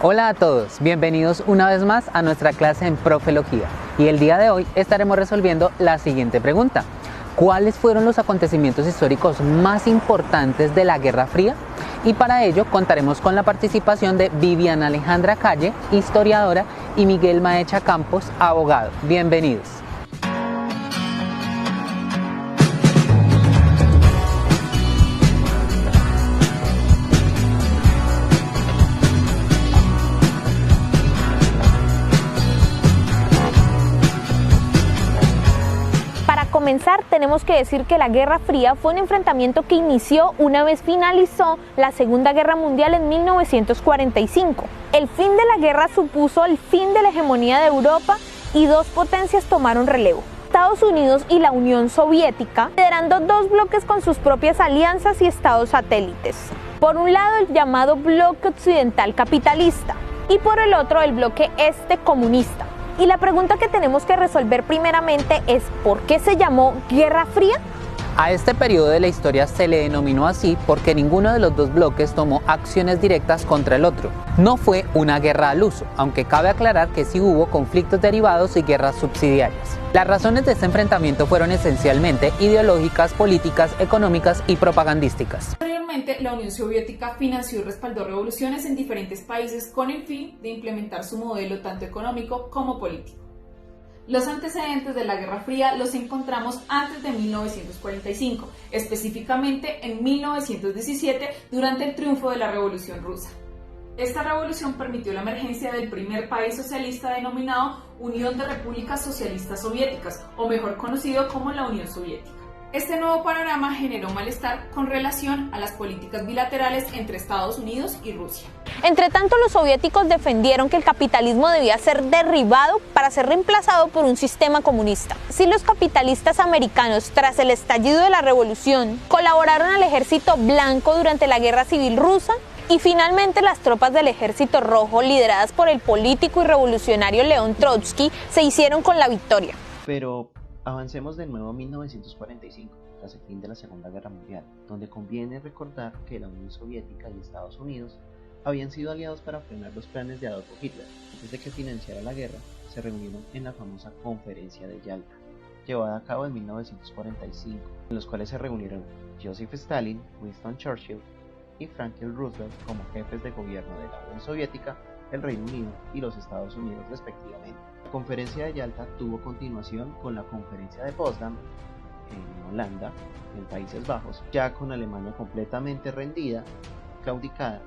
Hola a todos, bienvenidos una vez más a nuestra clase en Profelogía y el día de hoy estaremos resolviendo la siguiente pregunta. ¿Cuáles fueron los acontecimientos históricos más importantes de la Guerra Fría? Y para ello contaremos con la participación de Viviana Alejandra Calle, historiadora, y Miguel Maecha Campos, abogado. Bienvenidos. Para comenzar, tenemos que decir que la Guerra Fría fue un enfrentamiento que inició una vez finalizó la Segunda Guerra Mundial en 1945. El fin de la guerra supuso el fin de la hegemonía de Europa y dos potencias tomaron relevo: Estados Unidos y la Unión Soviética, liderando dos bloques con sus propias alianzas y estados satélites. Por un lado, el llamado bloque occidental capitalista y por el otro, el bloque este comunista. Y la pregunta que tenemos que resolver primeramente es ¿por qué se llamó Guerra Fría? A este periodo de la historia se le denominó así porque ninguno de los dos bloques tomó acciones directas contra el otro. No fue una guerra al uso, aunque cabe aclarar que sí hubo conflictos derivados y guerras subsidiarias. Las razones de este enfrentamiento fueron esencialmente ideológicas, políticas, económicas y propagandísticas. La Unión Soviética financió y respaldó revoluciones en diferentes países con el fin de implementar su modelo tanto económico como político. Los antecedentes de la Guerra Fría los encontramos antes de 1945, específicamente en 1917 durante el triunfo de la Revolución Rusa. Esta revolución permitió la emergencia del primer país socialista denominado Unión de Repúblicas Socialistas Soviéticas, o mejor conocido como la Unión Soviética. Este nuevo panorama generó malestar con relación a las políticas bilaterales entre Estados Unidos y Rusia. Entre tanto, los soviéticos defendieron que el capitalismo debía ser derribado para ser reemplazado por un sistema comunista. Si los capitalistas americanos, tras el estallido de la revolución, colaboraron al ejército blanco durante la guerra civil rusa, y finalmente las tropas del Ejército Rojo, lideradas por el político y revolucionario León Trotsky, se hicieron con la victoria. Pero avancemos de nuevo a 1945, tras el fin de la Segunda Guerra Mundial, donde conviene recordar que la Unión Soviética y Estados Unidos habían sido aliados para frenar los planes de Adolf Hitler. Antes de que financiara la guerra, se reunieron en la famosa Conferencia de Yalta, llevada a cabo en 1945, en los cuales se reunieron Joseph Stalin, Winston Churchill y Franklin Roosevelt como jefes de gobierno de la Unión Soviética, el Reino Unido y los Estados Unidos respectivamente. La Conferencia de Yalta tuvo continuación con la Conferencia de Potsdam en Holanda, en Países Bajos, ya con Alemania completamente rendida, claudicada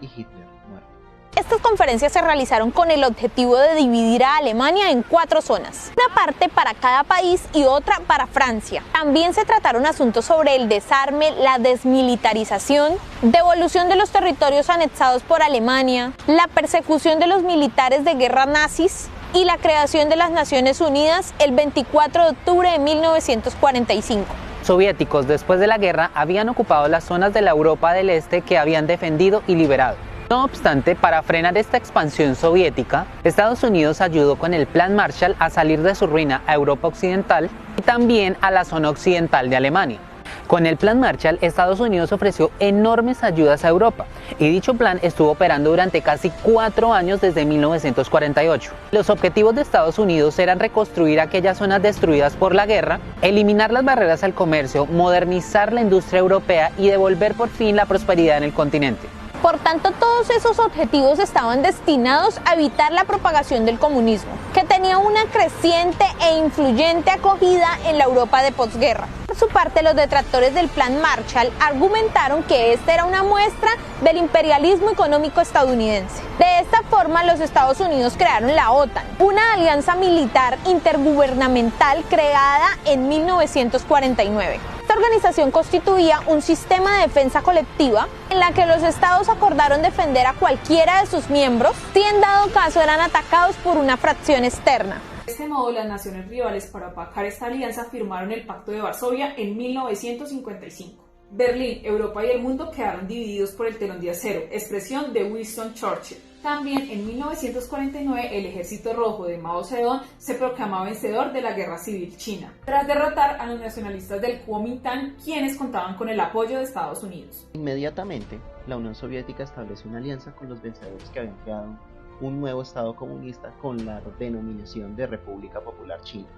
y Hitler muerto. Estas conferencias se realizaron con el objetivo de dividir a Alemania en 4 zonas, una parte para cada país y otra para Francia. También se trataron asuntos sobre el desarme, la desmilitarización, devolución de los territorios anexados por Alemania, la persecución de los militares de guerra nazis y la creación de las Naciones Unidas el 24 de octubre de 1945. Soviéticos, después de la guerra, habían ocupado las zonas de la Europa del Este que habían defendido y liberado. No obstante, para frenar esta expansión soviética, Estados Unidos ayudó con el Plan Marshall a salir de su ruina a Europa Occidental y también a la zona occidental de Alemania. Con el Plan Marshall, Estados Unidos ofreció enormes ayudas a Europa y dicho plan estuvo operando durante casi 4 años desde 1948. Los objetivos de Estados Unidos eran reconstruir aquellas zonas destruidas por la guerra, eliminar las barreras al comercio, modernizar la industria europea y devolver por fin la prosperidad en el continente. Por tanto, todos esos objetivos estaban destinados a evitar la propagación del comunismo, que tenía una creciente e influyente acogida en la Europa de posguerra. Por su parte, los detractores del Plan Marshall argumentaron que esta era una muestra del imperialismo económico estadounidense. De esta forma, los Estados Unidos crearon la OTAN, una alianza militar intergubernamental creada en 1949. Esta organización constituía un sistema de defensa colectiva en la que los estados acordaron defender a cualquiera de sus miembros si en dado caso eran atacados por una fracción externa. De este modo, las naciones rivales para opacar esta alianza firmaron el Pacto de Varsovia en 1955. Berlín, Europa y el mundo quedaron divididos por el telón de acero, expresión de Winston Churchill. También en 1949 el Ejército Rojo de Mao Zedong se proclamaba vencedor de la Guerra Civil China, tras derrotar a los nacionalistas del Kuomintang, quienes contaban con el apoyo de Estados Unidos. Inmediatamente, la Unión Soviética establece una alianza con los vencedores que habían creado un nuevo Estado comunista con la denominación de República Popular China.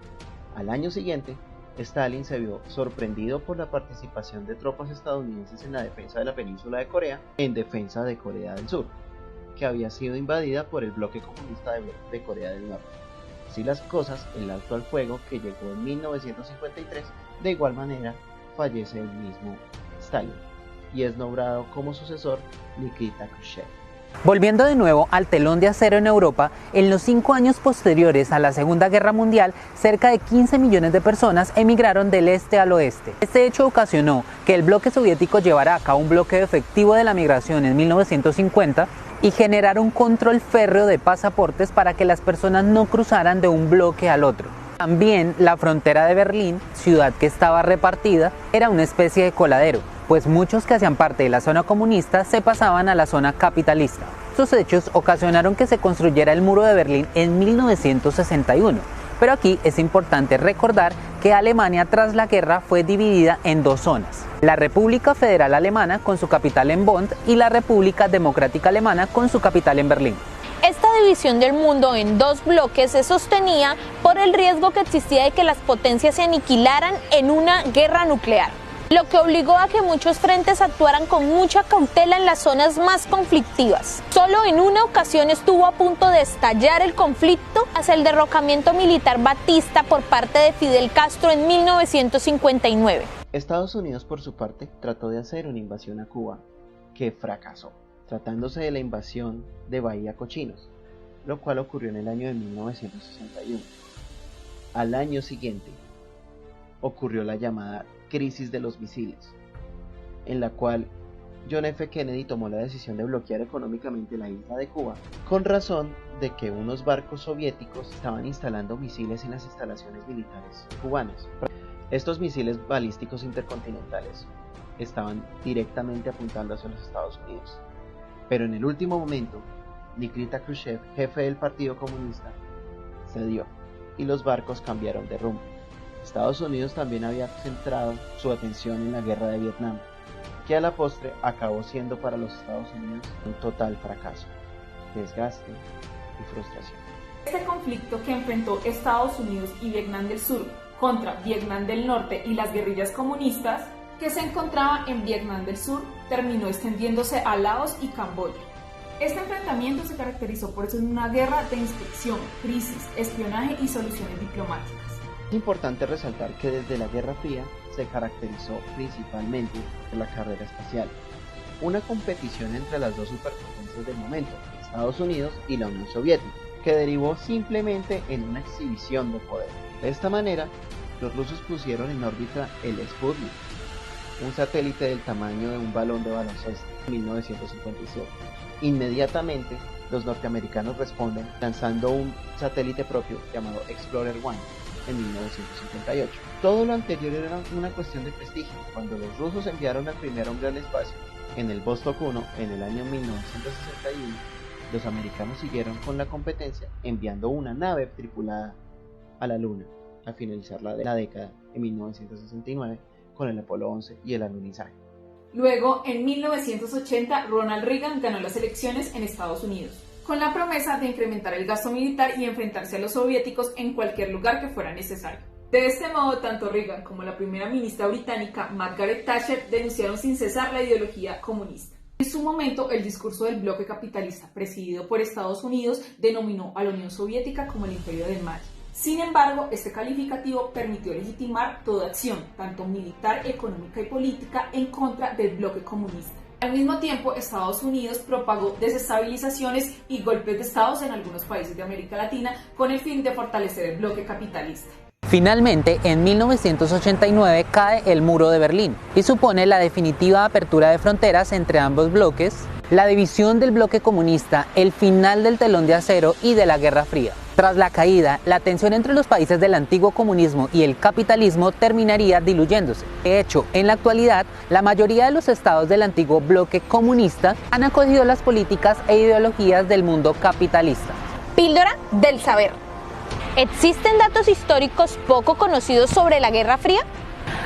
Al año siguiente, Stalin se vio sorprendido por la participación de tropas estadounidenses en la defensa de la península de Corea, en defensa de Corea del Sur, que había sido invadida por el bloque comunista de Corea del Norte. Así las cosas, el alto al fuego que llegó en 1953, de igual manera fallece el mismo Stalin y es nombrado como sucesor Nikita Khrushchev. Volviendo de nuevo al telón de acero en Europa, en los 5 años posteriores a la Segunda Guerra Mundial, cerca de 15 millones de personas emigraron del este al oeste. Este hecho ocasionó que el bloque soviético llevara a cabo un bloqueo efectivo de la migración en 1950 y generara un control férreo de pasaportes para que las personas no cruzaran de un bloque al otro. También la frontera de Berlín, ciudad que estaba repartida, era una especie de coladero, pues muchos que hacían parte de la zona comunista se pasaban a la zona capitalista. Estos hechos ocasionaron que se construyera el muro de Berlín en 1961, pero aquí es importante recordar que Alemania tras la guerra fue dividida en 2 zonas: la República Federal Alemana con su capital en Bonn y la República Democrática Alemana con su capital en Berlín. Esta división del mundo en 2 bloques se sostenía por el riesgo que existía de que las potencias se aniquilaran en una guerra nuclear, lo que obligó a que muchos frentes actuaran con mucha cautela en las zonas más conflictivas. Solo en una ocasión estuvo a punto de estallar el conflicto tras el derrocamiento militar batista por parte de Fidel Castro en 1959. Estados Unidos, por su parte, trató de hacer una invasión a Cuba, que fracasó, tratándose de la invasión de Bahía Cochinos, lo cual ocurrió en el año de 1961. Al año siguiente, ocurrió la llamada Crisis de los Misiles, en la cual John F. Kennedy tomó la decisión de bloquear económicamente la isla de Cuba, con razón de que unos barcos soviéticos estaban instalando misiles en las instalaciones militares cubanas. Estos misiles balísticos intercontinentales estaban directamente apuntando hacia los Estados Unidos. Pero en el último momento, Nikita Khrushchev, jefe del Partido Comunista, cedió y los barcos cambiaron de rumbo. Estados Unidos también había centrado su atención en la guerra de Vietnam, que a la postre acabó siendo para los Estados Unidos un total fracaso, desgaste y frustración. Este conflicto que enfrentó Estados Unidos y Vietnam del Sur contra Vietnam del Norte y las guerrillas comunistas que se encontraba en Vietnam del Sur terminó extendiéndose a Laos y Camboya. Este enfrentamiento se caracterizó por ser una guerra de inspección, crisis, espionaje y soluciones diplomáticas. Es importante resaltar que desde la Guerra Fría se caracterizó principalmente por la carrera espacial, una competición entre las 2 superpotencias del momento, Estados Unidos y la Unión Soviética, que derivó simplemente en una exhibición de poder. De esta manera, los rusos pusieron en órbita el Sputnik, un satélite del tamaño de un balón de baloncesto, en 1957. Inmediatamente, los norteamericanos responden lanzando un satélite propio llamado Explorer 1 en 1958. Todo lo anterior era una cuestión de prestigio. Cuando los rusos enviaron al primer hombre al espacio en el Vostok 1 en el año 1961, los americanos siguieron con la competencia enviando una nave tripulada a la Luna al finalizar la década en 1969 con el Apolo 11 y el alunizaje. Luego, en 1980, Ronald Reagan ganó las elecciones en Estados Unidos, con la promesa de incrementar el gasto militar y enfrentarse a los soviéticos en cualquier lugar que fuera necesario. De este modo, tanto Reagan como la primera ministra británica Margaret Thatcher denunciaron sin cesar la ideología comunista. En su momento, el discurso del bloque capitalista presidido por Estados Unidos denominó a la Unión Soviética como el Imperio del Mal. Sin embargo, este calificativo permitió legitimar toda acción, tanto militar, económica y política, en contra del bloque comunista. Al mismo tiempo, Estados Unidos propagó desestabilizaciones y golpes de Estado en algunos países de América Latina con el fin de fortalecer el bloque capitalista. Finalmente, en 1989 cae el muro de Berlín y supone la definitiva apertura de fronteras entre ambos bloques, la división del bloque comunista, el final del telón de acero y de la Guerra Fría. Tras la caída, la tensión entre los países del antiguo comunismo y el capitalismo terminaría diluyéndose. De hecho, en la actualidad, la mayoría de los estados del antiguo bloque comunista han acogido las políticas e ideologías del mundo capitalista. Píldora del saber. ¿Existen datos históricos poco conocidos sobre la Guerra Fría?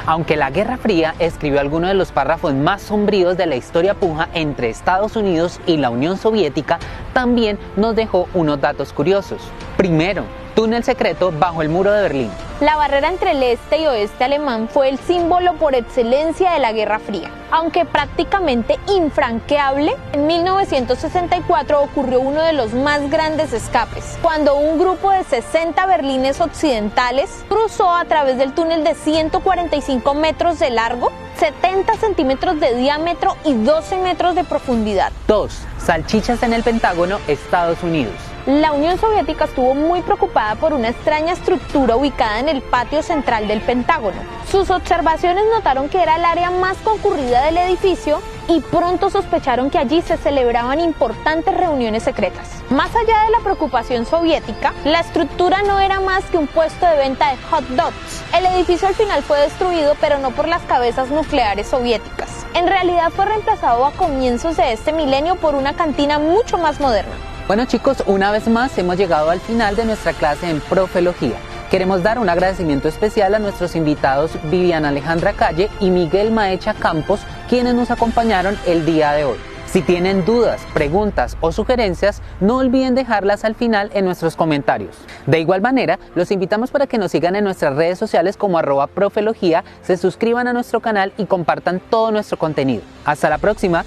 Aunque la Guerra Fría escribió algunos de los párrafos más sombríos de la historia puja entre Estados Unidos y la Unión Soviética, también nos dejó unos datos curiosos. Primero, túnel secreto bajo el muro de Berlín. La barrera entre el este y oeste alemán fue el símbolo por excelencia de la Guerra Fría. Aunque prácticamente infranqueable, en 1964 ocurrió uno de los más grandes escapes, cuando un grupo de 60 berlines occidentales cruzó a través del túnel de 145 metros de largo, 70 centímetros de diámetro y 12 metros de profundidad. 2. Salchichas en el Pentágono, Estados Unidos. La Unión Soviética estuvo muy preocupada por una extraña estructura ubicada en el patio central del Pentágono. Sus observaciones notaron que era el área más concurrida del edificio y pronto sospecharon que allí se celebraban importantes reuniones secretas. Más allá de la preocupación soviética, la estructura no era más que un puesto de venta de hot dogs. El edificio al final fue destruido, pero no por las cabezas nucleares soviéticas. En realidad fue reemplazado a comienzos de este milenio por una cantina mucho más moderna. Bueno chicos, una vez más hemos llegado al final de nuestra clase en Profelogía. Queremos dar un agradecimiento especial a nuestros invitados Viviana Alejandra Calle y Miguel Maecha Campos, quienes nos acompañaron el día de hoy. Si tienen dudas, preguntas o sugerencias, no olviden dejarlas al final en nuestros comentarios. De igual manera, los invitamos para que nos sigan en nuestras redes sociales como @profelogía, se suscriban a nuestro canal y compartan todo nuestro contenido. Hasta la próxima.